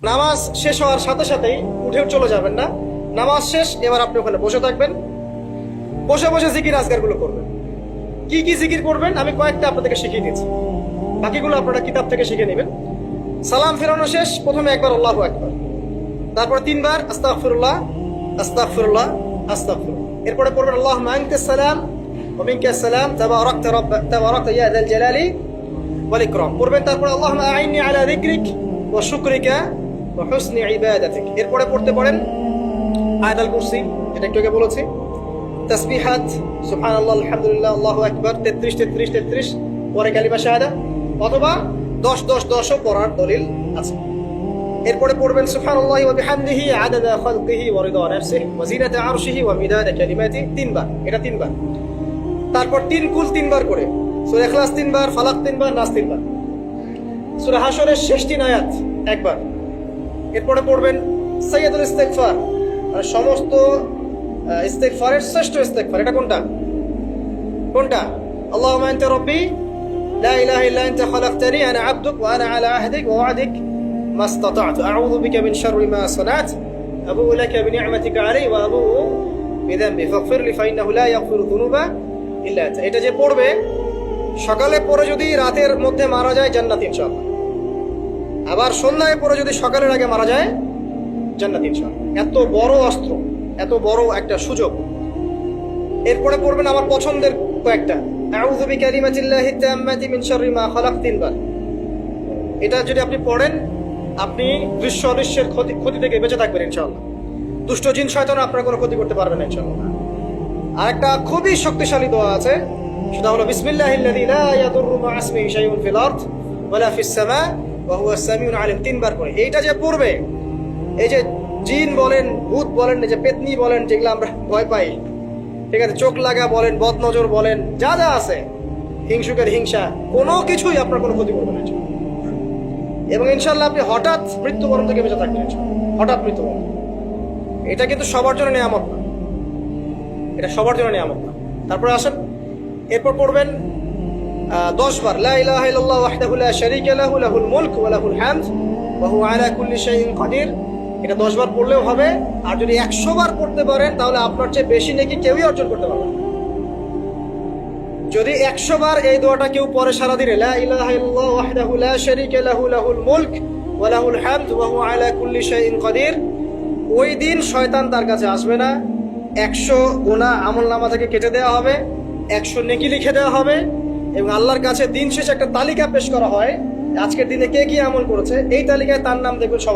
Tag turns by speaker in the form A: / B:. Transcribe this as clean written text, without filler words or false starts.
A: নামাজ শেষ হওয়ার সাথে সাথেই উঠে চলে যাবেন না। নামাজ শেষ, এবার আপনি ওখানে বসে থাকবেন, বসে বসে জিকির আজকারগুলো করবেন। কি কি জিকির করবেন আমি কয়েকটা আপনাদেরকে শিখিয়ে দিচ্ছি, বাকিগুলো আপনারা কিতাব থেকে শিখে নেবেন। সালাম ফেরানো শেষ, প্রথমে একবার আল্লাহু আকবার, তারপর 3 বার আস্তাগফিরুল্লাহ আস্তাগফিরুল্লাহ আস্তাগফিরুল্লাহ। এরপরে পড়বেন আল্লাহুম্মা আনতাস সালাম ওয়া মিনকাস সালাম তাবারাকতা ইয়া যাল জালালি ওয়াল ইকরাম পড়বেন। তারপর আল্লাহুম্মা আইন্নি আলা যিকরিক ওয়া শুকরিকা ওয়া হুসনি ইবাদাতিক। এরপরে পড়তে পারেন আয়াতুল কুরসি, যেটা একটু আগে বলেছি, তাসবিহাত সুবহানাল্লাহ আলহামদুলিল্লাহ আল্লাহু আকবার 33 পরে কালিমা শাহাদা, অথবা 10 ও পড়ার দলিল আছে। এরপরে পড়বেন সুবহানাল্লাহি ওয়া বিহামদিহি আদাদা খালকিহি ওয়া রিদা নাফসিহি ওয়া জিনাতা আরশিহি ওয়া মিদাদা কালিমাতিহি 3 বার, এটা 3 বার। তারপর 3 কুল 3 বার করে, সূরা ইখলাস 3 বার, ফালাক 3 বার, নাস 3 বার, সূরা হাশরের শেষ 3 আয়াত একবার। এরপরে পড়বেন সাইয়্যিদুল ইস্তিগফার, আর সমস্ত ইস্তিগফারের শ্রেষ্ঠ ইস্তিগফার, এটা কোনটা? আল্লাহুম্মা আনতা রাব্বি লা ইলাহা ইল্লা আনতা খালাকতানি আনা আবদুক ওয়া আনা আলা আহদিক ওয়া ওয়া'দিক মাসতাতা'তু আউযু বিকা মিন শাররি মা সানা'তু আবু'ু লাকা বিনি'মাতিকা আলাইয়া ওয়া আবু'ু বিযানবি ফাগফিরলি ফাইন্নাহু লা ইয়াগফিরু যুনুবা ইল্লা আনতা। এটা যে পড়বে সকালে পড়ে যদি রাতের মধ্যে মারা যায় জান্নাত ইনশাআল্লাহ, আবার সন্ধ্যায় পড়ে যদি সকালের আগে মারা যায় জান্নাত ইনশাআল্লাহ। এত বড় অস্ত্র, এত বড় একটা সুযোগ। এরপরে পড়বেন আমার পছন্দের কয়েকটা, আউযু বিকালিমাতিল্লাহি তাম্মাতি মিন শাররি মা খালাক 3 বার। এটা যদি আপনি পড়েন আপনি দৃশ্য অদৃশ্যের ক্ষতি থেকে বেঁচে থাকবেন ইনশাআল্লাহ। দুষ্ট জিন শয়তান আপনার কোনো ক্ষতি করতে পারবে না ইনশাআল্লাহ। আর একটা খুবই শক্তিশালী দোয়া আছে, সেটা হলো বিসমিল্লাহিল্লাযী লা ইয়াদুররু মা ইসমিহি শাইউন ফিল আরদ ওয়ালা ফিস সামা ওয়া হুয়াস সামিউল আলিম 3 বার করে। এইটা যে পড়বে, এই যে জিন বলেন, ভূত বলেন, এই যে পেতনি বলেন, যেগুলো আমরা ভয় পাই, ঠিক আছে, চোখ লাগা বলেন, বদনজর বলেন, যা যা আছে, হিংসুকের হিংসা, কোনো কিছুই আপনার কোনো ক্ষতি করবে না এবং ইনশাআল্লাহ আপনি হঠাৎ মৃত্যুবরণ থেকে বেঁচে থাকবেন ইনশাআল্লাহ। হঠাৎ মৃত্যুবরণ, এটা কিন্তু সবার জন্য নিয়ামত না, এটা সবার জন্য নিয়ামত না। তারপরে আসেন, এরপর পড়বেন 10 বার লা ইলাহা ইল্লাল্লাহু ওয়াহদাহু লা শারীকা লাহু লাহুল মুলকু ওয়া লাহুল হামদ ওয়া হুয়া আলা কুল্লি শাইইন কাদির। এটা 10 বার পড়লেও হবে, আর যদি 100 বার পড়তে পারেন তাহলে আপনার চেয়ে বেশি নেকি কেউই অর্জন করতে পারবে না। যদি 100 বার এই দোয়াটা কেউ পড়ে সারা দিনে, লা ইলাহা ইল্লাল্লাহু ওয়াহদাহু লা শারীকা লাহু লাহুল মুলক ওয়া লাহুল হামদ ওয়া হুয়া আলা কুল্লি শাইইন কাদির, ওই দিন শয়তান তার কাছে আসবে না। 100 গুনাহ আমলনামা থেকে কেটে দেওয়া হবে, 100 নেকি লিখে দেওয়া হবে, এবং আল্লাহর কাছে দিন শেষে একটা তালিকা পেশ করা হয়, আজকের দিনে কে কি আমল করেছে, এই তালিকায় তার নাম দেখবেন সবাই।